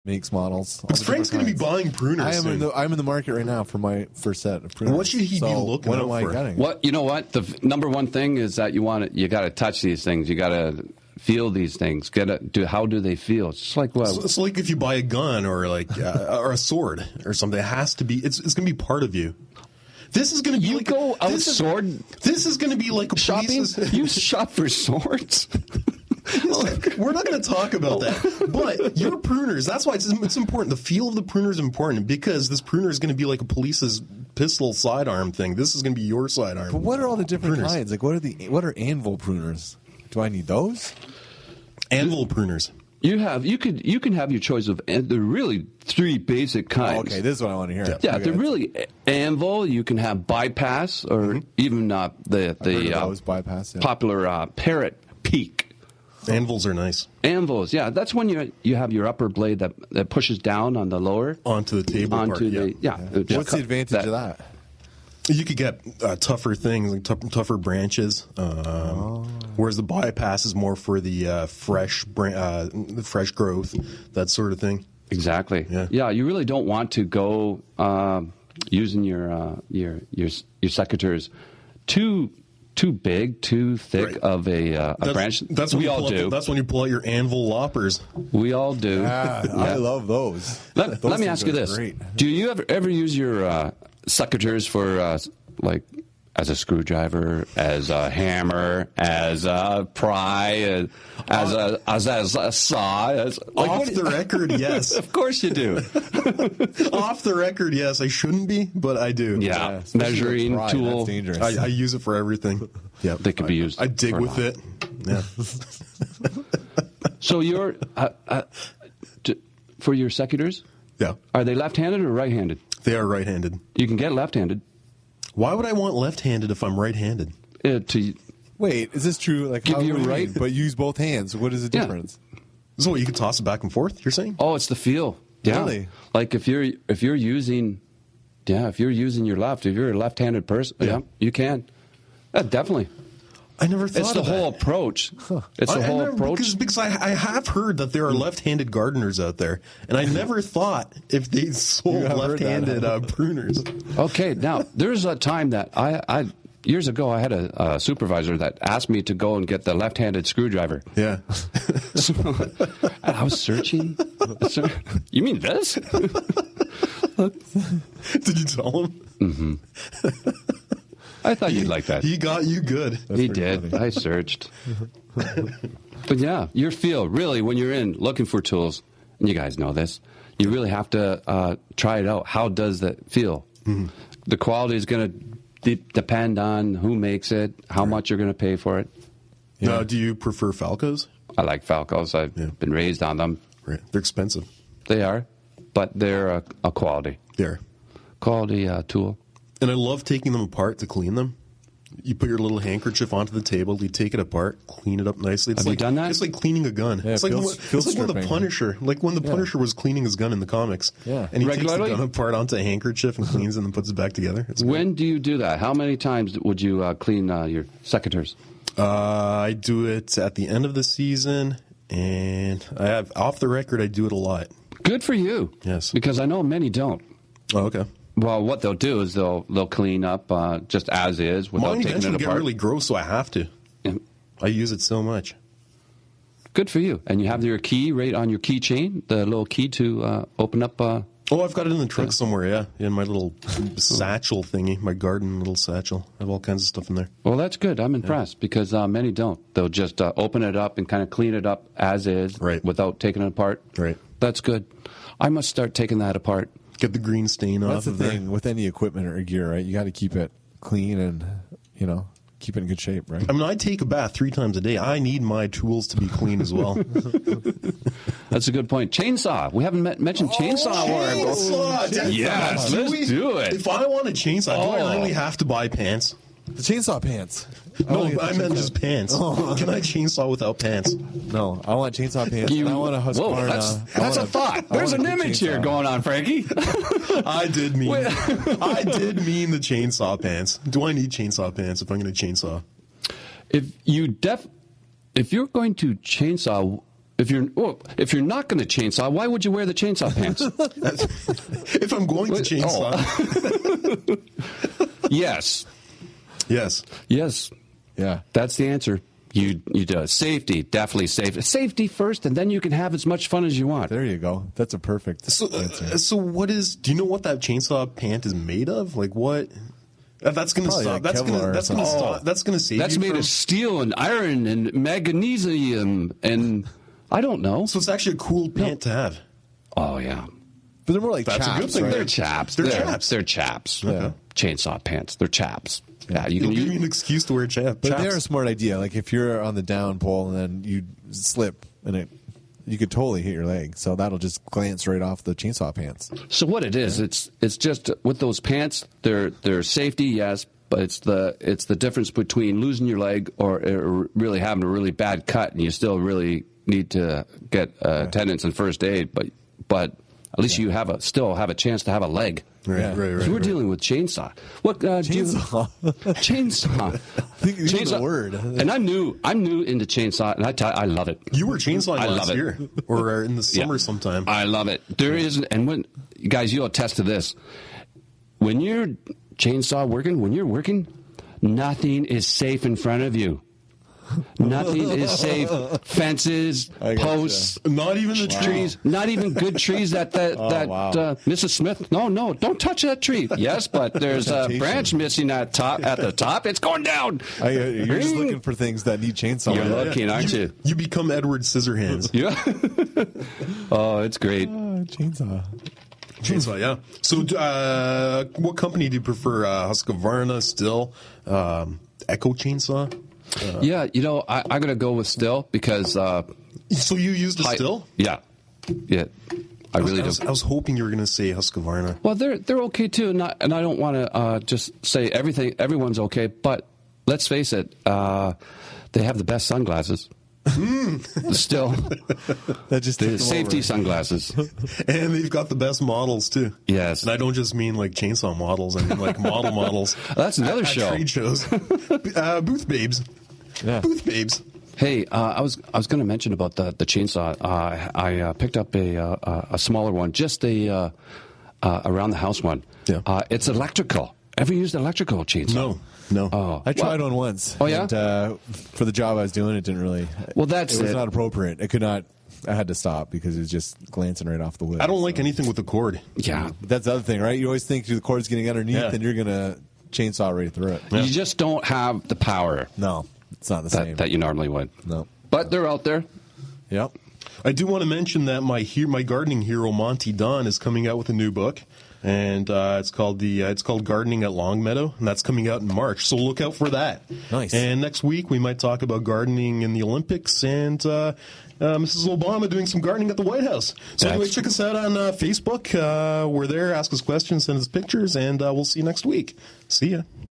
makes, models. But Frank's going to be buying pruners. I'm in the market right now for my first set of pruners. What should he be looking out for? What am I getting? What, you know what? The number one thing is that you got to touch these things. You got to feel these things. How do they feel? It's just like it's like if you buy a gun or like or a sword or something. It has to be. It's going to be part of you. This is going to be you like go out sword. This is going to be like a shopping. You shop for swords. We're not going to talk about that. But your pruners, that's why it's important. The feel of the pruner is important because this pruner is going to be like a police's pistol sidearm thing. This is going to be your sidearm. But what are all the different kinds? Like what are anvil pruners? Do I need those? Anvil pruners. You can have your choice of, and they're really three basic kinds. Oh, okay, this is what I want to hear. Yeah, they're really anvil. You can have bypass or even the bypass, popular parrot peak. Anvils are nice. Anvils, yeah. That's when you have your upper blade that pushes down on the lower. Onto the table part, What's the advantage of that? You could get tougher things, like tougher branches, whereas the bypass is more for the fresh growth, that sort of thing. Exactly. Yeah. You really don't want to go using your secateurs too big, too thick of a branch. That's when we all do. That's when you pull out your anvil loppers. We all do. I love those. Let me ask you this: do you ever use your secateurs for like as a screwdriver, as a hammer, as a pry, as a saw? Off the record, yes. Of course you do. Off the record, yes. I shouldn't be, but I do. Yeah, measuring tool. That's dangerous. I use it for everything. Yeah, they could be used. I dig with it. Yeah. So you're for your secateurs? Yeah. Are they left-handed or right-handed? They are right-handed. You can get left-handed. Why would I want left-handed if I'm right-handed? Wait, is this true? Like, give you right, but use both hands. What is the difference? So you could toss it back and forth, you're saying? Oh, it's the feel. Yeah. Really? Like if you're using your left, if you're a left-handed person, you can. Definitely. I never thought it's the whole approach. It's the whole approach. Because I have heard that there are left-handed gardeners out there, and I never thought if they sold left-handed pruners. Okay, now there's a time that I years ago I had a supervisor that asked me to go and get the left-handed screwdriver. Yeah. So, I was searching. You mean this? Did you tell him? Mm-hmm. I thought you'd like that. He got you good. He did. Funny. I searched. But yeah, your feel, really, when you're in looking for tools, and you guys know this, you really have to try it out. How does that feel? Mm-hmm. The quality is going to depend on who makes it, how much you're going to pay for it. Yeah. Now, do you prefer Falcos? I like Falcos. I've been raised on them. Right. They're expensive. They are, but they're a quality. They're quality tool. And I love taking them apart to clean them. You put your little handkerchief onto the table, you take it apart, clean it up nicely. It's Have you done that? It's like cleaning a gun. Yeah, it's like when the Punisher, was cleaning his gun in the comics. Yeah. And he takes the gun apart onto a handkerchief and cleans it and then puts it back together. When do you do that? How many times would you clean your secateurs? I do it at the end of the season, and off the record, I do it a lot. Good for you. Yes. Because I know many don't. Oh, okay. Well, what they'll do is they'll clean up just as is without taking it apart. Mine get really gross, so I have to. Yeah. I use it so much. Good for you. And you have your key right on your keychain, the little key to open up. I've got it in the trunk somewhere, in my little satchel thingy, my garden little satchel. I have all kinds of stuff in there. Well, that's good. I'm impressed because many don't. They'll just open it up and kind of clean it up as is without taking it apart. Right. That's good. I must start taking that apart. Get the green stain off. That's the thing with any equipment or gear, right? You got to keep it clean and, keep it in good shape, right? I mean, I take a bath 3 times a day. I need my tools to be clean as well. That's a good point. Chainsaw. We haven't mentioned chainsaw work. Chainsaw! Yes, let's do it. If I want a chainsaw, do I really have to buy pants? The chainsaw pants. No, I meant just pants. Can I chainsaw without pants? No, I want chainsaw pants. I want a Husqvarna. That's a thought. There's an image here going on, Frankie. I did mean the chainsaw pants. Do I need chainsaw pants if I'm going to chainsaw? If you're going to chainsaw, if you're not going to chainsaw, why would you wear the chainsaw pants? If I'm going to chainsaw. Yes. Yes. Yes. Yeah. That's the answer. You do safety, definitely safety first, and then you can have as much fun as you want. There you go. That's a perfect answer. So what is? Do you know what that chainsaw pant is made of? Like what? That's going to Probably stop. like That's going Kevlar or to something. stop. That's going to save. That's you made from, of steel and iron and magnesium and I don't know. So it's actually a cool pant to have. Oh yeah, But they're more like That's a chaps, good thing. right? they're chaps. They're chaps. They're chaps. Yeah. Chainsaw pants. They're chaps. Yeah, you It'll can give use. you an excuse to wear chaps. But they're a smart idea. Like if you're on the down pole and then you slip and you could totally hit your leg. So that'll just glance right off the chainsaw pants. So what it is, it's just with those pants, they're safety, yes, but it's the difference between losing your leg or really having a really bad cut, and you still really need to get attendance and first aid, but at least you still have a chance to have a leg. Right, Yeah. right, right. So we're dealing with chainsaw. What Chainsaw. chainsaw? I think you know the word. And I'm new into chainsaw, and I love it. You were chainsawing I last love it. year, or in the summer Yeah. sometime. I love it. There is, and when guys, you'll attest to this. When you're chainsaw working, nothing is safe in front of you. Nothing is safe. Fences, I gotcha. posts, Not even the trees. Not even good trees. That wow. Mrs. Smith. No, don't touch that tree. Yes, but there's a branch missing at the top. It's going down. Mm. You're just looking for things that need chainsaw. You're looking, aren't you? You become Edward Scissorhands. Yeah. Oh, it's great. Chainsaw. Chainsaw, yeah. So, what company do you prefer? Husqvarna, Still, Echo Chainsaw? Yeah, I'm going to go with Still because. So you used a Still? Yeah. I really do. I was hoping you were going to say Husqvarna. Well, they're okay too, and I don't want to just say everyone's okay, but let's face it, they have the best sunglasses. Still, That just the took them safety over. sunglasses. And they've got the best models, too. Yes. And I don't just mean like chainsaw models, I mean like models. That's another at show. Trade shows. Booth babes. Yeah. Booth babes. Hey, I was going to mention about the chainsaw. I picked up a smaller one, just a around the house one. Yeah. It's electrical. Ever used electrical chainsaw? No. Oh, I tried one once. Oh, yeah? And, for the job I was doing, it didn't really. Well, that's it was it. not appropriate. It could not. I had to stop because it was just glancing right off the wood. I don't like anything with a cord. Yeah. That's the other thing, right? You always think the cord's getting underneath, Yeah. and you're gonna chainsaw right through it. You just don't have the power No, it's not the same. that you normally would. No. But they're out there. Yep. I do want to mention that my gardening hero Monty Dunn is coming out with a new book, and it's called Gardening at Longmeadow, and that's coming out in March. So look out for that. Nice. And next week we might talk about gardening in the Olympics and Mrs. Obama doing some gardening at the White House. So anyway, check us out on Facebook. We're there. Ask us questions, send us pictures, and we'll see you next week. See ya.